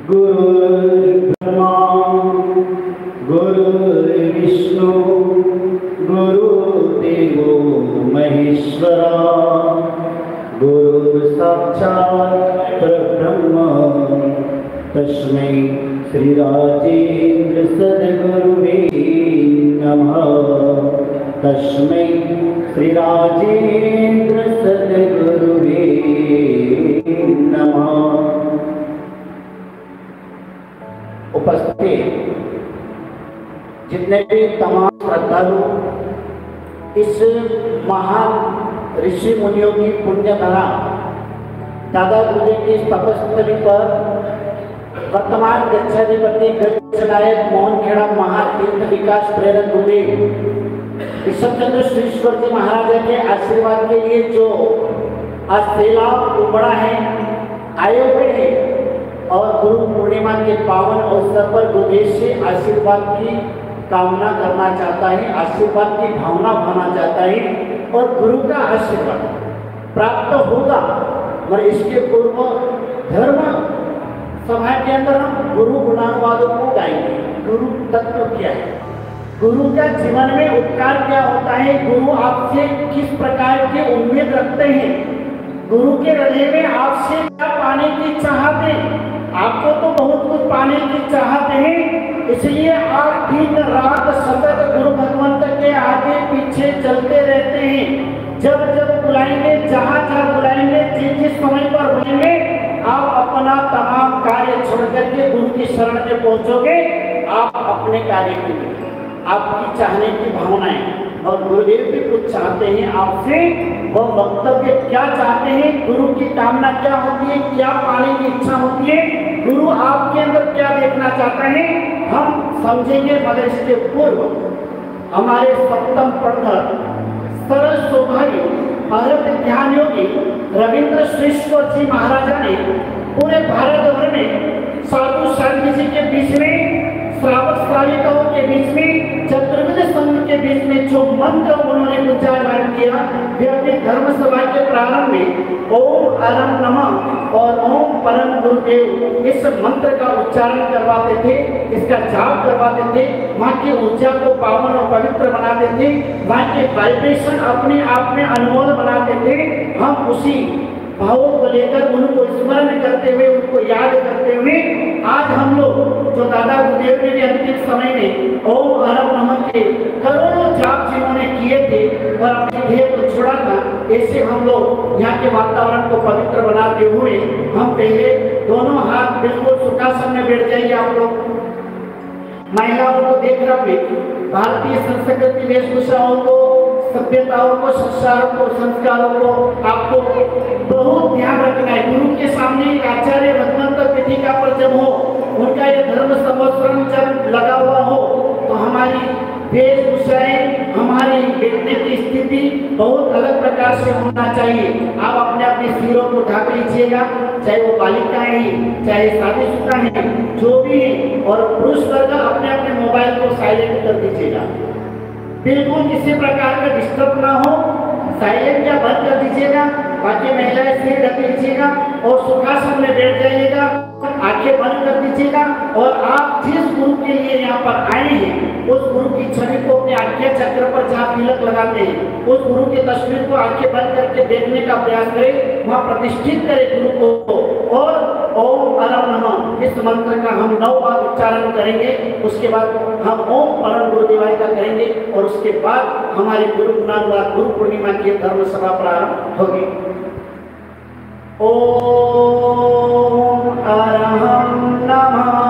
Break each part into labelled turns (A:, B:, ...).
A: गुरुर्ब्रह्मा गुरुर्विष्णु गुरुर्देवो महेश्वरा गुरुर्साक्षात् परब्रह्म तस्मै श्री राजेंद्र सद्गुरुवे नमः। तस्मै श्री राजेंद्र सद्गुरुवे नमः। उपस्थित जितने भी तमाम श्रद्धालु इस महान ऋषि मुनियों की पुण्यधरा दादा गुरुदेव की तपस्थली पर वर्तमान गच्छाधिपति गच्छनायक मोहन खेड़ा महातीर्थ विकास प्रेरक गुरुदेव ईश्वरचंद्र श्रीश्वर जी महाराज के आशीर्वाद के लिए जो आज सैलाब उमड़ा है आए हुए हैं और गुरु पूर्णिमा के पावन अवसर पर गुरुदेव से आशीर्वाद की कामना करना चाहता है, आशीर्वाद की भावना भाना चाहता है और गुरु का आशीर्वाद प्राप्त होगा। और इसके पूर्व धर्म सभा के अंदर हम गुरु गुणानुवादों को गाएंगे। गुरु तत्व क्या है, गुरु का जीवन में उपकार क्या होता है, गुरु आपसे किस प्रकार की उम्मीद रखते हैं, गुरु के हृदय में आपसे क्या पाने की चाहत है। आपको तो बहुत कुछ पाने की चाहत है, इसलिए आप दिन रात सतत गुरु भगवंत के आगे पीछे चलते रहते हैं। जब जब बुलाएंगे, जहाँ जहाँ बुलाएंगे, जिस समय पर बुलाएंगे, आप अपना तमाम कार्य छोड़ करके गुरु की शरण में पहुंचोगे। आप अपने कार्य के लिए आपकी चाहने की भावनाएं और गुरुदेव भी कुछ चाहते हैं आपसे, वह वक्तव्य क्या चाहते हैं, गुरु की कामना क्या होती है, क्या पाने की इच्छा होती है, गुरु आपके अंदर क्या देखना चाहता है, हम समझेंगे। मगर इसके पूर्व हमारे सप्तम प्रधर सरल सौभाग्य भारत ध्यान योगी रविंद्र श्रीश्वर जी महाराजा ने पूरे भारत भर में साधु संत जी के बीच में, श्रावक श्राविकाओं के बीच में, चतुर्विध संघ के बीच में जो मंत्र उन्होंने उच्चारण किया, वे अपने धर्म सभा के प्रारंभ में ओम अरम नमः और ओम परम गुरुदेव इस मंत्र का उच्चारण करवाते थे, इसका जाप करवाते थे, वहाँ की ऊर्जा को पावन और पवित्र बनाते थे, वहाँ के वाइब्रेशन अपने आप में अनमोल बनाते थे। हम उसी भावों को लेकर उनको स्मरण करते हुए, उनको याद करते हुए आज हम लोग जो दादा गुरुदेव ने भी अंतिम समय में ओम अरम नमः के करोड़ों जाप जिन्होंने किए थे और अपने देह को छोड़ा था, ऐसे हम लोग यहाँ के वातावरण को पवित्र बनाते हुए हम पहले दोनों हाथ बिल्कुल सुखासन में बैठ जाइए। आप लोग महिलाओं को देख रहे, भारतीय संस्कृति वेशभूषाओं को, सभ्यताओं को, संस्कारों को आपको बहुत ध्यान रखना है। गुरु के सामने एक आचार्य भगवंत पीठिका पर जब हो, उनका ये धर्म संवत्सरण जब लगा हुआ हो, तो हमारी वेशभूषाएं, हमारी बैठने की स्थिति बहुत अलग प्रकार से होना चाहिए। आप अपने अपने सिरों को ढक लीजिएगा, चाहे वो बालिकाएं हैं, चाहे शादीशुदा हैं, जो भी है, और पुरुष वर्ग अपने अपने मोबाइल को साइलेंट कर दीजिएगा। बिल्कुल किसी प्रकार का डिस्टर्ब ना हो, साइलेंट या बंद कर दीजिएगा। बाकी महिलाएं सिर ढक लीजिएगा और सुखासन में बैठ जाइएगा, आंखें बंद कर दीजिएगा। और आप जिस गुरु के लिए यहाँ पर आए हैं, उस गुरु की छवि को अपने आज्ञा चक्र पर जहाँ तिलक लगाते हैं, उस गुरु की तस्वीर को आंखें बंद करके देखने का प्रयास करें, वहाँ प्रतिष्ठित करें गुरु को। और ओम परम नमः इस मंत्र का हम 9 बार उच्चारण करेंगे। उसके बाद हम ओम परम गुरुदेवाय का करेंगे और उसके बाद हमारी गुरु गुणानुवाद गुरु पूर्णिमा की धर्म सभा प्रारंभ होगी। ओम अरहं नमः।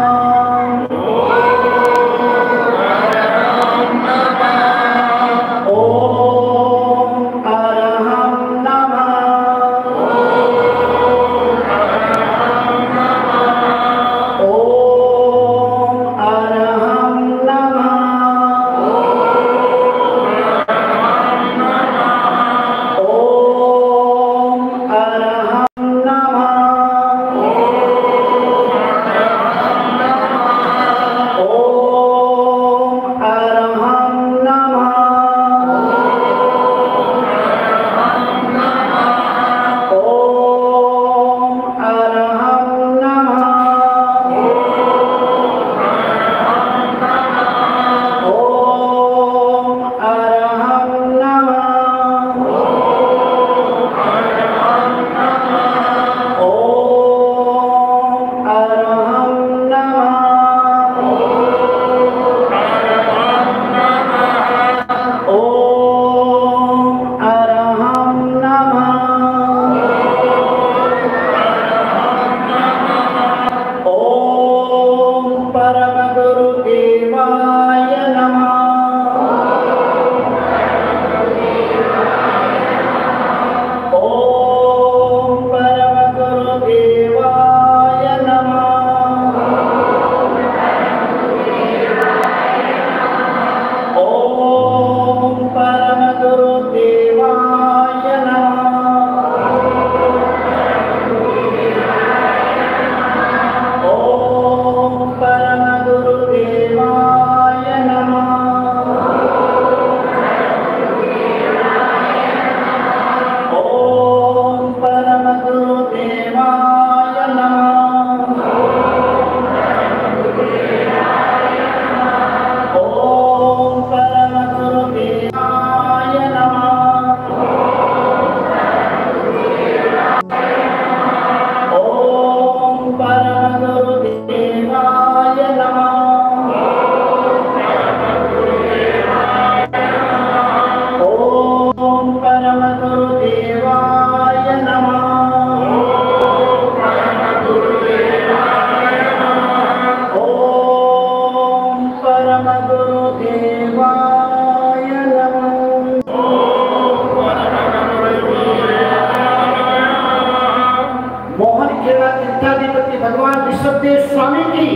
A: स्वामी की,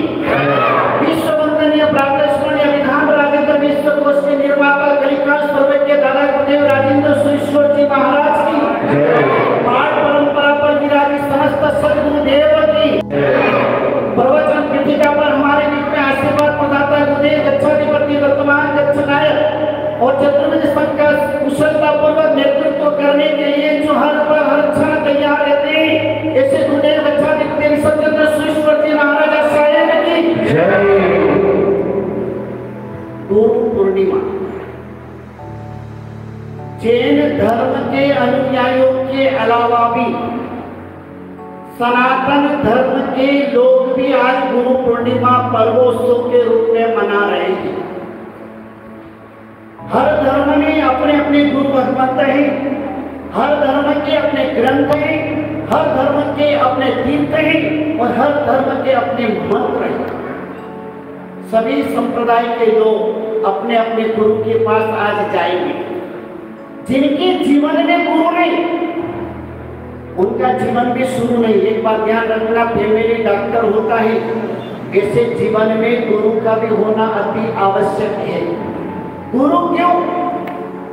A: विश्व वंदनीय प्रातस्मरणीय विधान राजेंद्र विश्व कोश के निर्माता कलिकाल सर्वज्ञ दादा गुरुदेव राजेंद्र सुरेश्वर जी महाराज की, पाठ परंपरा पर विराजित समस्त सद्गुरुदेव की, प्रवचन पीठिका पर हमारे बीच में आशीर्वाद प्रदाता गुरुदेव गच्छाधिपति वर्तमान गच्छनायक और चतुर्वेद संघ का कुशलता पूर्वक नेतृत्व करने के लिए जो हर पल हर क्षण तैयार रहते हैं, ऐसे गुरुदेव गच्छाधिपति सत्येंद्र सुरेश्वर जी महाराज साहेब की जय। गुरु पूर्णिमा जैन धर्म के अनुयायियों के अलावा भी सनातन धर्म के लोग भी आज गुरु पूर्णिमा पर्वोत्सव के रूप में मना रहे हैं। हर धर्म में अपने अपने गुरु भगवंत हैं, हर धर्म के अपने ग्रंथ हैं, हर धर्म के अपने तीर्थ हैं और हर धर्म के अपने मंत्र हैं। सभी संप्रदाय के लोग अपने अपने गुरु के पास आज जाएंगे। जिनके जीवन में गुरु नहीं, उनका जीवन भी शुरू नहीं। एक बात ध्यान रखना, फैमिली डॉक्टर होता है, ऐसे जीवन में गुरु का भी होना अति आवश्यक है। गुरु क्यों,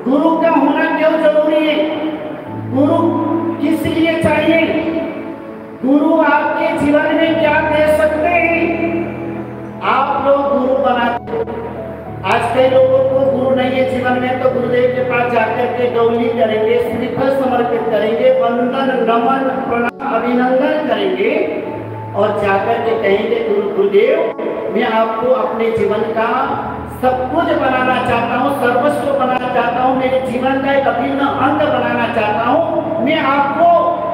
A: गुरु का होना क्यों जरूरी है? गुरु किस लिए चाहिए? गुरु आपके जीवन में क्या दे सकते हैं? आप लोग गुरु बनाते, आज कई लोगों को गुरु नहीं है जीवन में, तो गुरुदेव के पास जाकर के गौली करेंगे, श्रीफल समर्पित करेंगे, वंदन नमन प्रणाम अभिनंदन करेंगे और जाकर के कहेंगे गुरुदेव मैं आपको अपने जीवन का सब कुछ बनाना चाहता हूँ, सर्वस्व बनाना चाहता हूँ, मेरे जीवन का एक अभिन्न अंग बनाना चाहता हूँ, मैं आपको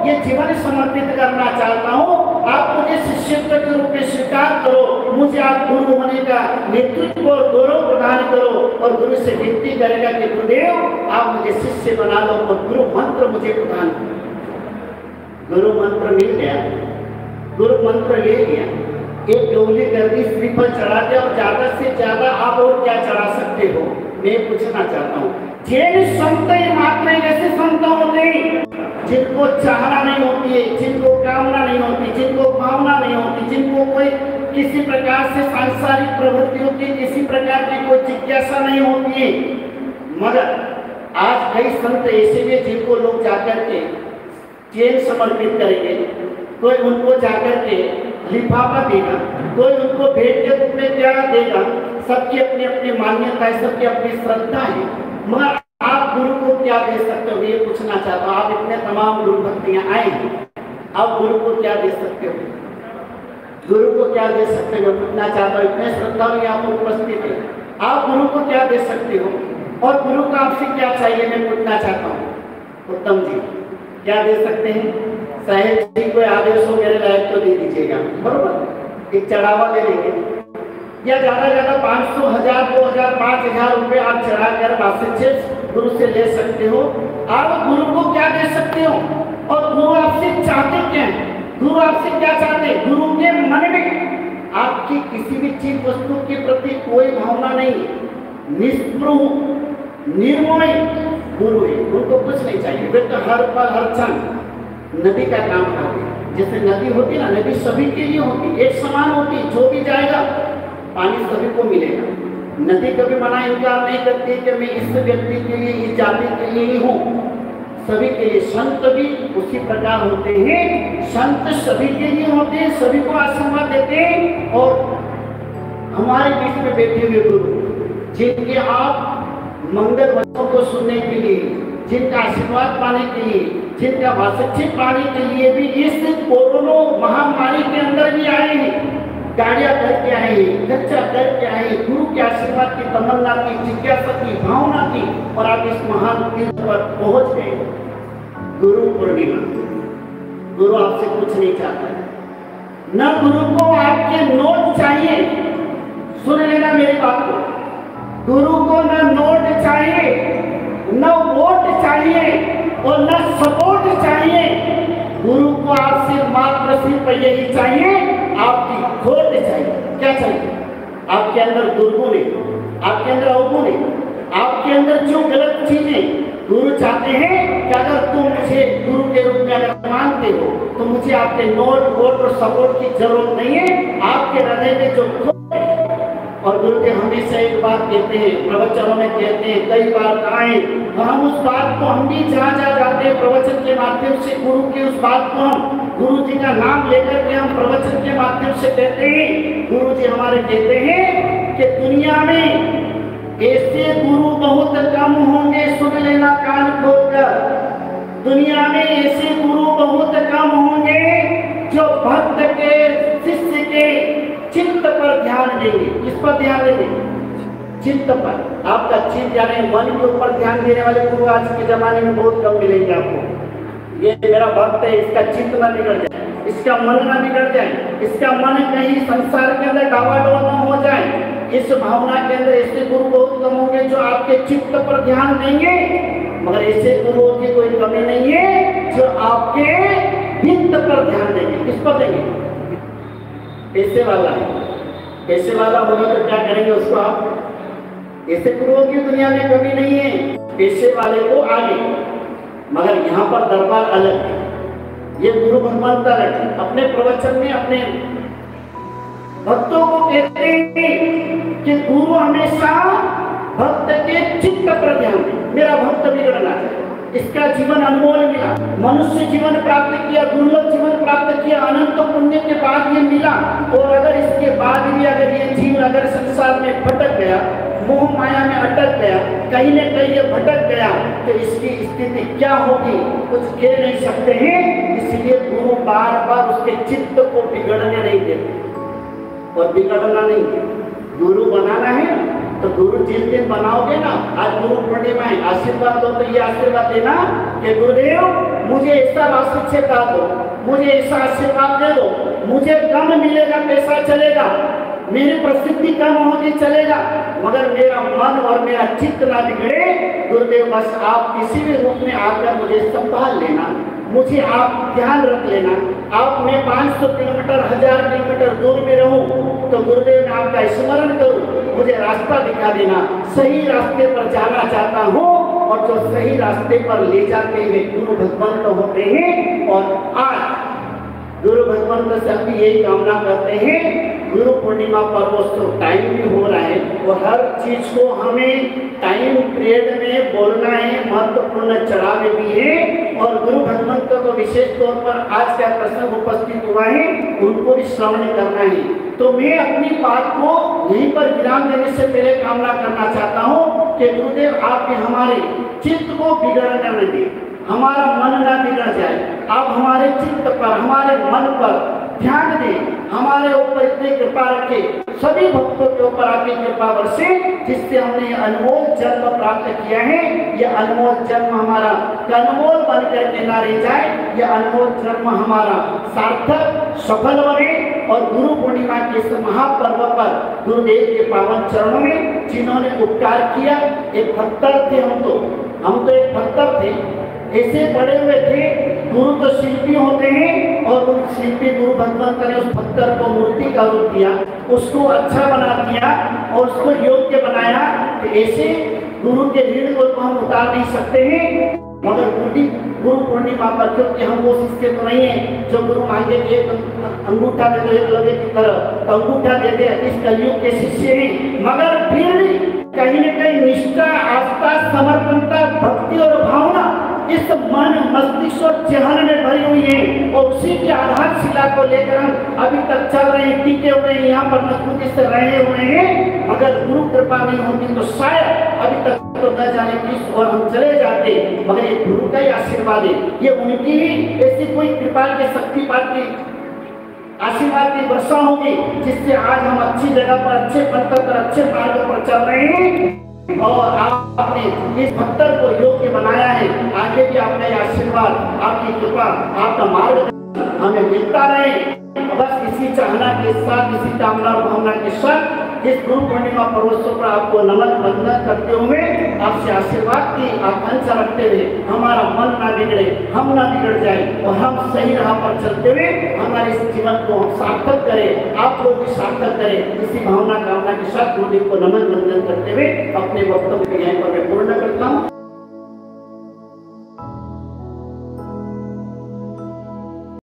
A: ये जीवन समर्पित करना चाहता हूँ, आप मुझे शिष्यत्व के रूप में स्वीकार करो, मुझे आप गुरु होने का नेतृत्व और गौरव प्रदान करो। और गुरु से विनती करेगा कि गुरुदेव आप मुझे शिष्य बना लो और गुरु मंत्र मुझे प्रदान करो। गुरु मंत्र मिल गया, गुरु मंत्र ले लिया, एक गौली कर दी, श्रीफल चढ़ा दिया और ज्यादा से ज्यादा आप और क्या चढ़ा सकते हो? मैं पूछना चाहता हूँ, जैन संत महात्मा ऐसे संत होते हैं जिनको चाहना नहीं होती है, जिनको कामना नहीं होती, जिनको भावना नहीं होती, जिनको कोई किसी प्रकार से सांसारिक प्रवृत्तियों की किसी प्रकार की कोई जिज्ञासा नहीं होती है। मगर आज कई संत ऐसे भी जिनको लोग जाकर के चेन समर्पित करेंगे, कोई उनको जाकर के लिफाफा देगा, कोई उनको भेंट के रूप में क्या देगा। सबकी अपनी अपनी मान्यता है, सबकी अपनी श्रद्धा है, मगर आप गुरु को क्या दे सकते हो? ये पूछना चाहता हूँ। आप इतने तमाम गुरु भक्तियाँ आए हैं, आप गुरु को क्या दे सकते हो? गुरु को क्या दे सकते हो? पूछना चाहता हूँ। इतने श्रद्धालु यहाँ पर उपस्थित है, आप गुरु को क्या दे सकते हो और गुरु को आपसे क्या चाहिए? मैं पूछना चाहता हूँ। उत्तम जी क्या दे सकते हैं? साहेब जी कोई आदेश हो मेरे लायक तो दे दीजिएगा, बरोबर? एक चढ़ावा ले लेंगे या ज्यादा ज्यादा 500, 1000, 2000, 5000 रुपए आप चढ़ा कर बात गुरु से ले सकते हो। आप गुरु को क्या दे सकते हो और गुरु आपसे चाहते क्या है? गुरु आपसे क्या चाहते हैं? गुरु के मन में आपकी किसी भी चीज वस्तु के प्रति कोई भावना नहीं, निष्प्रभ निर्मोही गुरु है। उनको कुछ नहीं चाहिए, वे तो हर पल हर क्षण नदी का काम करते हैं। जैसे नदी होती है ना, नदी सभी के लिए होती, एक समान होती, जो भी जाएगा पानी सभी को मिलेगा। नदी कभी मना इनकार नहीं करती कि मैं इस व्यक्ति के लिए, इस जाति के लिए ही हूँ, सभी के लिए। संत भी उसी प्रकार होते हैं, संत सभी के लिए होते हैं, सभी को आशीर्वाद देते हैं। और हमारे बीच में बैठे हुए गुरु जिनके आप मंगल वचनों को सुनने के लिए, जिनका आशीर्वाद पाने के लिए, जिनका वासक्षित पाने के लिए भी इस कोरोना महामारी के अंदर भी आए हैं, गाड़ियां करके आए, खर्चा करके आए, गुरु के आशीर्वाद की तमन्ना की, जिज्ञासा की, भावना की, और आप इस महान तीर्थ पर पहुंच गए। गुरु पूर्णिमा, गुरु आपसे कुछ नहीं चाहता है, न गुरु को आपके नोट चाहिए। सुन लेना मेरी बात को, गुरु को न नोट चाहिए, न वोट चाहिए और न सपोर्ट चाहिए। गुरु को आपसे मात्र सिर्फ यही चाहिए, आपकी खोट चाहिए। क्या चाहिए? आपके अंदर दुर्गुण है, आपके अंदर अवगुण है, आपके अंदर जो गलत चीजें गुरु चाहते हैं कि अगर तुम मुझे गुरु के रूप में अगर मानते हो तो मुझे आपके नोट वोट और सपोर्ट की जरूरत नहीं है, आपके हृदय में जो और गुरुदेव हमेशा एक बात कहते हैं, प्रवचनों में कहते हैं, कई बार कहे और हम उस बात को हम भी जहाँ जाते हैं प्रवचन के माध्यम से गुरु की उस बात को हम गुरु जी का नाम लेकर के हम प्रवचन के माध्यम से कहते हैं। गुरु जी हमारे कहते हैं कि दुनिया में ऐसे गुरु बहुत कम होंगे, सुन लेना कान खोलकर। दुनिया में ऐसे गुरु बहुत कम होंगे जो भक्त के शिष्य के चित्त पर ध्यान देंगे। किस पर ध्यान देंगे? चित्त पर। आपका चित्त यानी मन के ऊपर ध्यान देने वाले गुरु आज के जमाने में बहुत कम मिलेंगे आपको। ये मेरा भक्त है, इसका चित्त ना बिगड़ जाए, इसका मन ना बिगड़ जाए, इसका मन कहीं संसार के अंदर डावाडोल न हो जाए, इस भावना के अंदर ऐसे गुरु बहुत कम होंगे जो आपके चित्त पर ध्यान देंगे। मगर ऐसे गुरुओं की कोई कमी नहीं है जो आपके हित पर ध्यान देंगे। किस पर देंगे? ऐसे वाला है। ऐसे वाला होगा तो क्या करेंगे उसको आप? ऐसे गुरुओं की दुनिया में कमी नहीं है, ऐसे वाले को आगे। मगर यहाँ पर दरबार अलग है। ये गुरु भगवान का रखे अपने प्रवचन में अपने भक्तों को कहते हैं कि गुरु हमेशा भक्त के चित्त पर ध्यान दे। मेरा भक्त बिगड़ना है, इसका जीवन अनमोल मिला, मनुष्य जीवन प्राप्त किया, दुर्लभ जीवन प्राप्त किया, अनंत पुण्य के बाद ये मिला। और अगर इसके बाद भी अगर ये जीव अगर संसार में भटक गया, मोह माया में अटक गया, कहीं न कहीं ये भटक गया, तो इसकी स्थिति क्या होगी कुछ कह नहीं सकते हैं। इसलिए गुरु बार बार उसके चित्त को बिगड़ने नहीं देते। और बिगड़ना नहीं, गुरु बनाना है तो गुरु जिस दिन बनाओगे ना, आज गुरु पूर्णिमा है, आशीर्वाद दो तो ये आशीर्वाद देना कि गुरुदेव मुझे ऐसा वास्तुच्छेद दो, मुझे ऐसा आशीर्वाद दे दो, मुझे कम मिलेगा, पैसा चलेगा, मेरी प्रसिद्धि कम होगी चलेगा, मगर मेरा मन और मेरा चित्त ना बिगड़े। गुरुदेव बस आप किसी भी रूप में आकर मुझे संभाल लेना, मुझे आप ध्यान रख लेना। आप मैं 500 किलोमीटर 1000 किलोमीटर दूर में रहूं तो गुरुदेव मैं आपका स्मरण करूं, मुझे रास्ता दिखा देना। सही रास्ते पर जाना चाहता हूं और जो सही रास्ते पर ले जाते हुए गुरु भगवान तो होते हैं। और आज गुरु भगवान से हम भी यही कामना करते हैं। गुरु पूर्णिमा पर्व टाइम भी हो रहा है और हर चीज को हमें टाइम पीरियड में बोलना है, महत्वपूर्ण चढ़ावे भी है। और गुरु भगवान का तो विशेष तौर पर आज क्या प्रसंग उपस्थित हुआ है उनको भी श्रवण करना है। तो मैं अपनी बात को यहीं पर विराम देने से पहले कामना करना चाहता हूँ कि गुरुदेव आप हमारे चित्त को बिगड़ने न दें, हमारा मन ना बिगड़ जाए। आप हमारे चित्त पर, हमारे मन पर ध्यान दें, हमारे ऊपर इतनी कृपा रखे, सभी भक्तों के ऊपर आपकी कृपा बरसे, जिससे हमने अनमोल जन्म प्राप्त किया है। यह अनमोल जन्म हमारा अनमोल बन करके ना रह जाए, यह अनमोल जन्म हमारा सार्थक सफल बने। और गुरु पूर्णिमा के इस महापर्व पर गुरुदेव के पावन चरणों में जिन्होंने उपकार किया, एक भक्तर थे हम तो एक भक्तर थे, ऐसे पड़े हुए थे। गुरु तो शिल्पी होते हैं और उन शिल्पी गुरु भगवान ने उस पत्थर को मूर्ति का रूप दिया, उसको अच्छा बना दिया और उसको योग्य बनाया। तो ऐसे गुरु के ऋण को तो हम उतार नहीं सकते हैं। मगर गुरु पूर्णिमा पर क्योंकि हम वो शिष्य तो नहीं है जो गुरु मांगे एक अंगूठा दे दो एक लोगे की तरह, तो अंगूठा दे दे इस कलयुग के शिष्य हैं। मगर फिर कहीं न कहीं निष्ठा, आस्था, समर्पणता, भक्ति और भावना इस मन मस्तिष्क और चेहन में भरी हुई है। और उसी की आधारशिला को लेकर हम अभी तक चल रहे हैं, टिके हुए हैं, यहाँ पर मजबूती से रहे हुए हैं। अगर गुरु कृपा नहीं होती तो शायद अभी तक तो न जाने किस और हम चले जाते। मगर ये गुरु का ही आशीर्वाद है, ये उनकी ही ऐसी कोई कृपा के शक्तिपात की आशीर्वाद की वर्षा होगी जिससे आज हम अच्छी जगह पर, अच्छे पत्थर पर, अच्छे मार्ग पर चल रहे हैं। और आपने इस भक्तर को योग्य बनाया है। आगे भी आपका ये आशीर्वाद, आपकी कृपा, आपका मार्ग हमें मिलता रहे। बस इसी चाहना के साथ, इसी कामना और भावना के साथ इस गुरु पूर्णिमा पर्वोत्सव पर आपको नमन वंदन करते हुए आपसे आशीर्वाद की आकांक्षा रखते हुए हमारा मन ना बिगड़े, हम ना बिगड़ जाए और हम सही राह पर चलते हुए हमारे इस जीवन को हम सार्थक करें, आप लोग भी सार्थक करें। इसी भावना कामना के साथ गुरुदेव को नमन वंदन करते हुए अपने वक्तव्य को यहीं पर मैं पूर्ण करता हूँ।